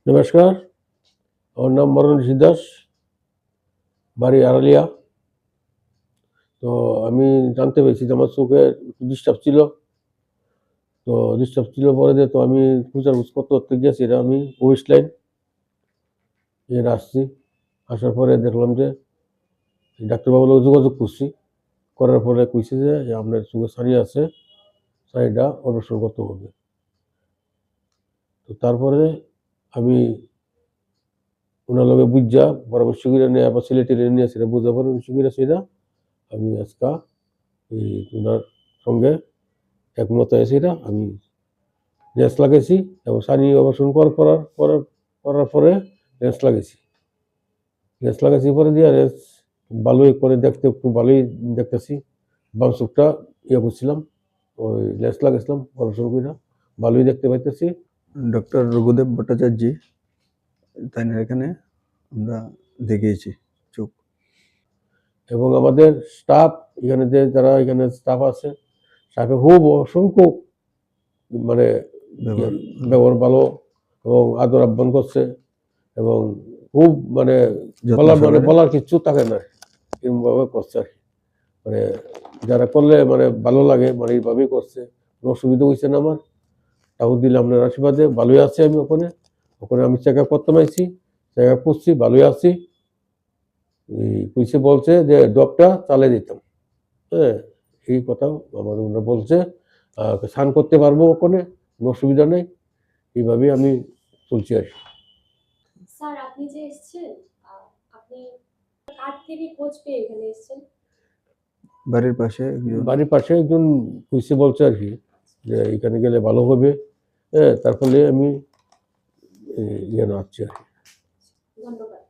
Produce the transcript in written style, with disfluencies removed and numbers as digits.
নমস্কার, আমার নাম মরণঋষি দাস, বাড়ি আড়ালিয়া। তো আমি জানতে পেরেছি যে আমার চোখে ডিস্টার্ব ছিল। তো ডিস্টার্ব ছিল পরে যে তো আমি খোঁজাখুঁজ করতে গিয়েছি, এটা আমি ওয়েস্ট লাইন এর আসছি। আসার পরে দেখলাম যে ডাক্তারবাবুর লোক যোগাযোগ করছি, করার পরে কইছে যে আপনার চোখে ছানি আছে, ছানিটা অপারেশন করতে হবে। তো তারপরে আমি ওনার লগে বুঝা পরামর্শ করে নিয়ে আবার সিলেটে নিয়ে সেটা বুঝা পরামর্শ করে সেটা আমি আজকা এই ওনার সঙ্গে একমত হয়েছে। এটা আমি লেন্স লাগাইছি এবং ছানি অপারেশন করার পরে লেন্স লাগাইছি। লেন্স লাগাইছি পরে দিয়ে লেন্স ভালোই করে দেখতে খুব ভালোই দেখতেছি। বাম চোখটা ইয়ে করছিলাম, ওই লেন্স লাগাইছিলাম অপারেশন করে ভালোই দেখতে পাইতেছি। ডক্টর রঘুদেব ভট্টাচার্য তাই এখানে আমরা দেখিয়েছি চোখ। এবং আমাদের স্টাফ এখানে যে যারা এখানে স্টাফ আছে, স্টাফে খুব অসংখ্য মানে ব্যবহার ভালো এবং আদর আহ্বান করছে এবং খুব মানে বলার কিছু থাকে না, এরকমভাবে করছে আর কি। মানে যারা করলে মানে ভালো লাগে, মানে এইভাবেই করছে। কোনো অসুবিধা হয়েছে না আমার, তাও দিলে আপনার আশীর্বাদে ভালোই আছি। আমি ওখানে আমি চেক আপ করতে পারছি, চেক আপ করছি, ভালোই আছি। কইছে বলছে যে ডবটা চালিয়ে দিতাম, হ্যাঁ এই কথাও আমাদের ওনারা বলছে। স্নান করতে পারবো ওখানে, কোনো অসুবিধা নেই। এইভাবেই আমি চলছি আর কি। স্যার আপনি যে এসেছেন, আপনি কার থেকে খোঁজ পেয়ে এখানে এসেছেন? বাড়ির পাশে একজন কইছে বলছে আর কি যে এখানে গেলে ভালো হবে। হ্যাঁ, তার ফলে আমি এখানে আসছি আর কি। ধন্যবাদ।